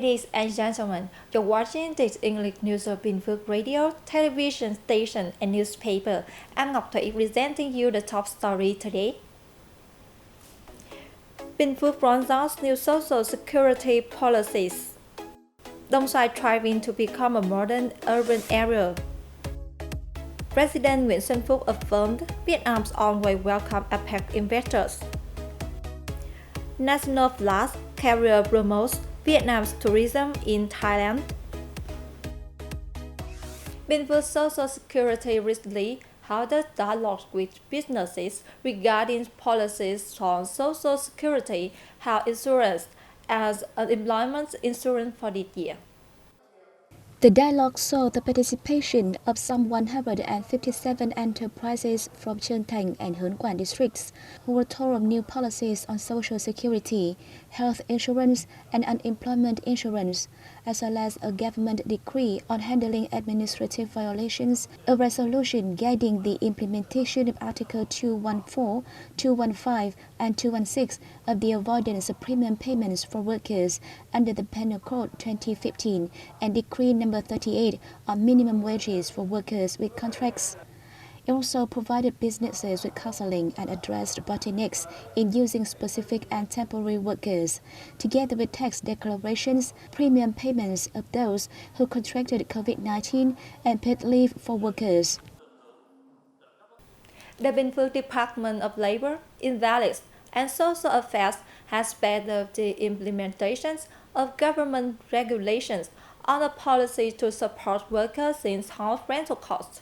Ladies and gentlemen, you're watching this English news of Bình Phước radio, television station, and newspaper. I'm Ngọc Thủy presenting you the top story today. Bình Phước rolls out new social security policies. Đong Xoai thriving to become a modern urban area. President Nguyễn Xuân Phúc affirmed Vietnam's always welcome APEC investors. National Flag Carrier promotes Vietnam's tourism in Thailand. Bình Phước Social Security recently held a dialogue with businesses regarding policies on social security, health insurance, and unemployment insurance for this year. The dialogue saw the participation of some 157 enterprises from Chương and Hớn districts who were told of new policies on social security, health insurance, and unemployment insurance, as well as a government decree on handling administrative violations, a resolution guiding the implementation of Article 214, 215, and 216 of the avoidance of premium payments for workers under the Penal Code 2015, and Decree No. 38 on minimum wages for workers with contracts. It also provided businesses with counseling and addressed bottlenecks in using specific and temporary workers, together with tax declarations, premium payments of those who contracted COVID-19, and paid leave for workers. The Bình Phước Department of Labor, Invalids, and Social Affairs has sped up the implementation of government regulations on a policy to support workers in house rental costs.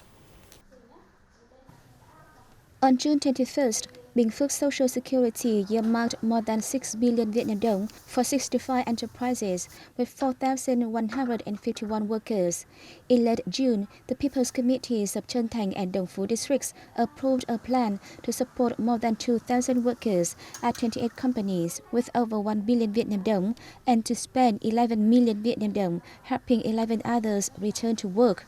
On June 21st, Bình Phước Social Security earmarked more than 6 billion Vietnam dong for 65 enterprises with 4,151 workers. In late June, the People's Committees of Chương and Dong Phu districts approved a plan to support more than 2,000 workers at 28 companies with over 1 billion Vietnam dong and to spend 11 million Vietnam dong, helping 11 others return to work.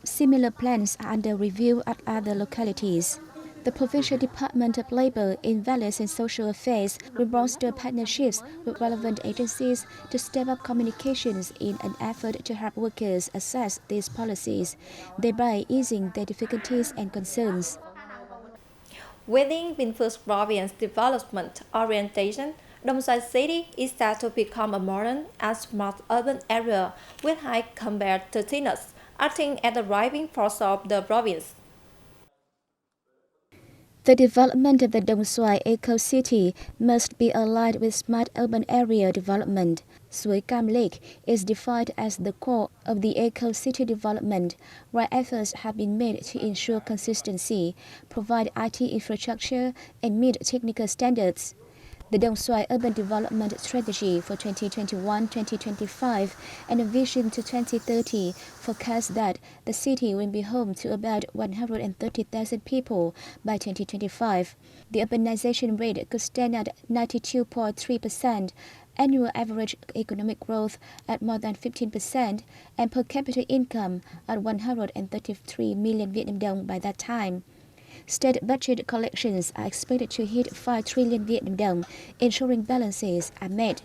Similar plans are under review at other localities. The Provincial Department of Labor, Invalids and Social Affairs will bolster partnerships with relevant agencies to step up communications in an effort to help workers assess these policies, thereby easing their difficulties and concerns. Within Bình Phước Province development orientation, Đong Xoai City is set to become a modern and smart urban area with high competitiveness, acting as the driving force of the province. The development of the Đong Xoai eco-city must be aligned with smart urban area development. Suối Cam Lake is defined as the core of the eco-city development, where efforts have been made to ensure consistency, provide IT infrastructure, and meet technical standards. The Đong Xoai Urban Development Strategy for 2021-2025 and a vision to 2030 forecast that the city will be home to about 130,000 people by 2025. The urbanization rate could stand at 92.3%, annual average economic growth at more than 15%, and per capita income at 133 million Vietnam dong by that time. State budget collections are expected to hit 5 trillion Vietnam dong, ensuring balances are met.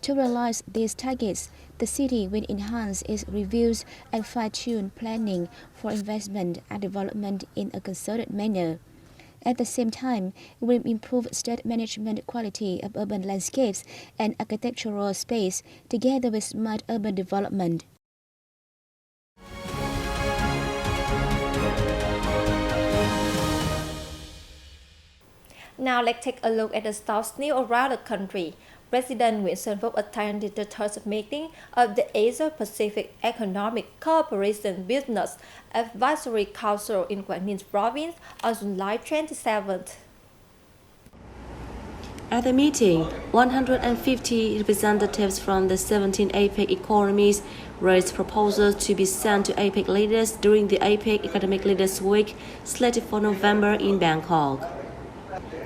To realize these targets, the city will enhance its reviews and fine-tune planning for investment and development in a concerted manner. At the same time, it will improve state management quality of urban landscapes and architectural space together with smart urban development. Now let's take a look at the top news around the country. President Nguyễn Xuân Phúc attended the third meeting of the Asia-Pacific Economic Cooperation Business Advisory Council in Quảng Ninh Province on July 27th. At the meeting, 150 representatives from the 17 APEC economies raised proposals to be sent to APEC leaders during the APEC Economic Leaders Week slated for November in Bangkok.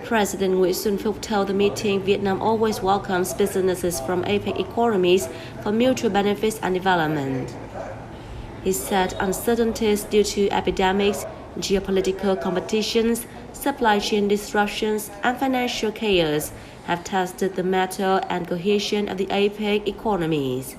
President Nguyễn Xuân Phúc told the meeting Vietnam always welcomes businesses from APEC economies for mutual benefits and development. He said uncertainties due to epidemics, geopolitical competitions, supply chain disruptions, and financial chaos have tested the mettle and cohesion of the APEC economies.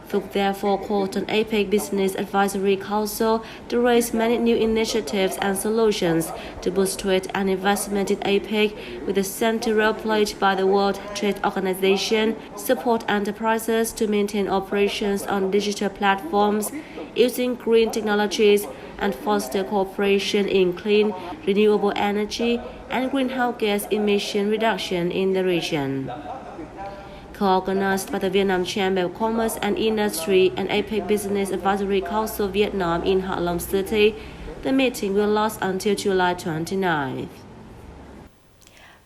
Phước therefore called on APEC Business Advisory Council to raise many new initiatives and solutions to boost trade and investment in APEC, with the central role played by the World Trade Organization, support enterprises to maintain operations on digital platforms using green technologies, and foster cooperation in clean, renewable energy and greenhouse gas emission reduction in the region. Co-organized by the Vietnam Chamber of Commerce and Industry and APEC Business Advisory Council Vietnam in Hạ Long City, the meeting will last until July 29th.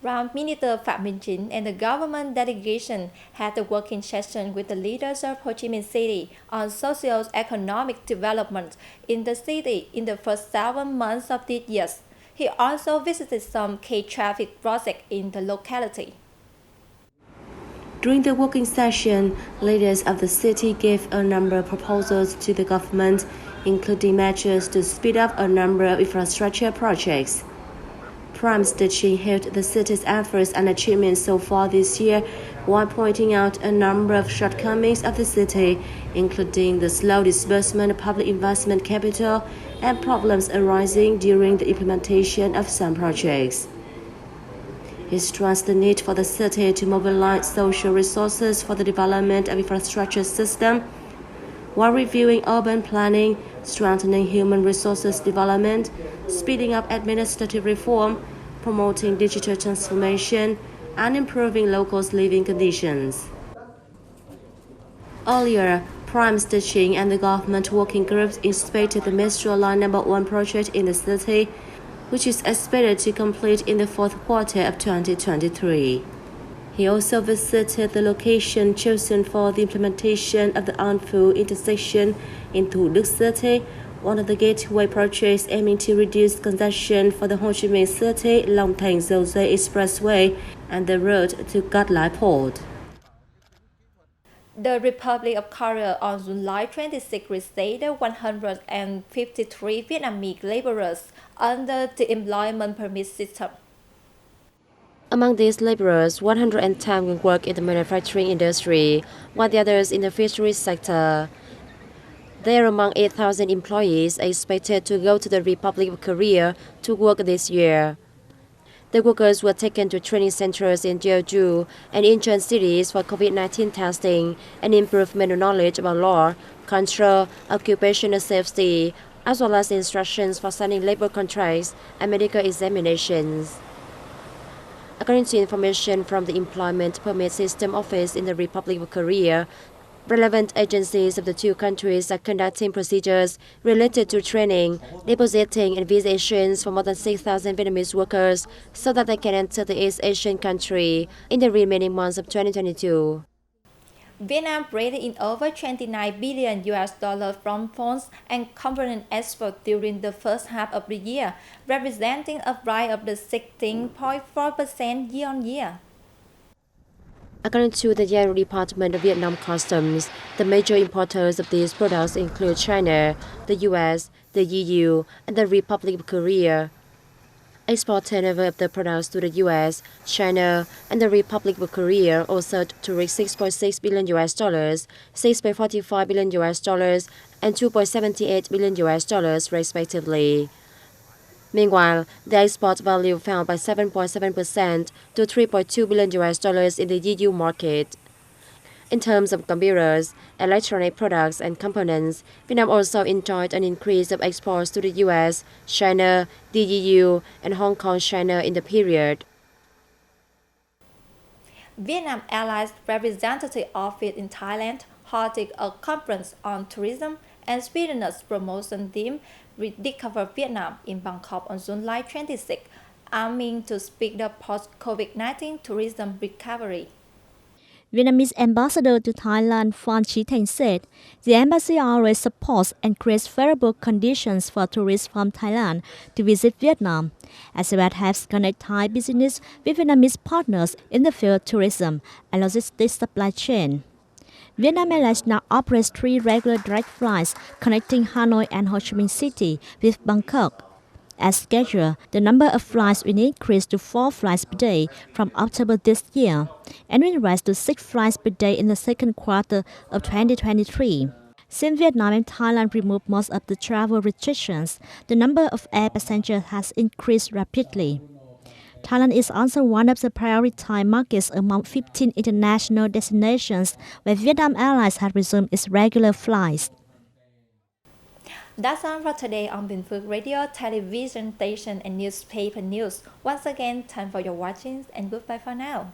Prime Minister Phạm Minh Chính and the government delegation had a working session with the leaders of Ho Chi Minh City on socio-economic development in the city in the first 7 months of this year. He also visited some key traffic projects in the locality. During the working session, leaders of the city gave a number of proposals to the government, including measures to speed up a number of infrastructure projects. Prime Minister Chính hailed the city's efforts and achievements so far this year, while pointing out a number of shortcomings of the city, including the slow disbursement of public investment capital and problems arising during the implementation of some projects. He stressed the need for the city to mobilize social resources for the development of infrastructure system, while reviewing urban planning, strengthening human resources development, speeding up administrative reform, promoting digital transformation, and improving locals' living conditions. Earlier, Prime Minister Chính and the government working groups inspected the Metro Line No. 1 project in the city, which is expected to complete in the fourth quarter of 2023. He also visited the location chosen for the implementation of the An Phú intersection in Thủ Đức City, one of the gateway projects aiming to reduce congestion for the Ho Chi Minh City Long Thành Dầu Giây Expressway and the road to Cát Lái Port. The Republic of Korea on July 26 reinstated 153 Vietnamese laborers under the employment permit system. Among these laborers, 110 will work in the manufacturing industry, while the others in the fisheries sector. They are among 8,000 employees expected to go to the Republic of Korea to work this year. The workers were taken to training centers in Jeju and Incheon cities for COVID-19 testing and improvement of knowledge about law, control, occupational safety, as well as instructions for signing labor contracts and medical examinations. According to information from the Employment Permit System Office in the Republic of Korea, relevant agencies of the two countries are conducting procedures related to training, depositing, and visitations for more than 6,000 Vietnamese workers so that they can enter the East Asian country in the remaining months of 2022. Vietnam brought in over $29 billion from phones and component exports during the first half of the year, representing a rise of the 16.4% year-on-year. According to the General Department of Vietnam Customs, the major importers of these products include China, the US, the EU, and the Republic of Korea. Export turnover of the products to the US, China, and the Republic of Korea also to reach $6.6 billion, $6.45 billion, and $2.78 billion, respectively. Meanwhile, the export value fell by 7.7% to $3.2 billion in the EU market. In terms of computers, electronic products, and components, Vietnam also enjoyed an increase of exports to the US, China, the EU, and Hong Kong, China in the period. Vietnam Airlines representative office in Thailand hosted a conference on tourism and business promotion theme Rediscover Vietnam in Bangkok on July 26, aiming to speed up post-COVID-19 tourism recovery. Vietnamese ambassador to Thailand Phan Chi Thanh said, the embassy always supports and creates favorable conditions for tourists from Thailand to visit Vietnam, as well as connect Thai business with Vietnamese partners in the field of tourism and logistics supply chain. Vietnam Airlines now operates 3 regular direct flights connecting Hanoi and Ho Chi Minh City with Bangkok. As scheduled, the number of flights will increase to 4 flights per day from October this year, and will rise to 6 flights per day in the second quarter of 2023. Since Vietnam and Thailand removed most of the travel restrictions, the number of air passengers has increased rapidly. Thailand is also one of the prioritized markets among 15 international destinations where Vietnam Airlines has resumed its regular flights. That's all for today on Bình Phước Radio, television station, and newspaper news. Once again, thanks for your watching and goodbye for now.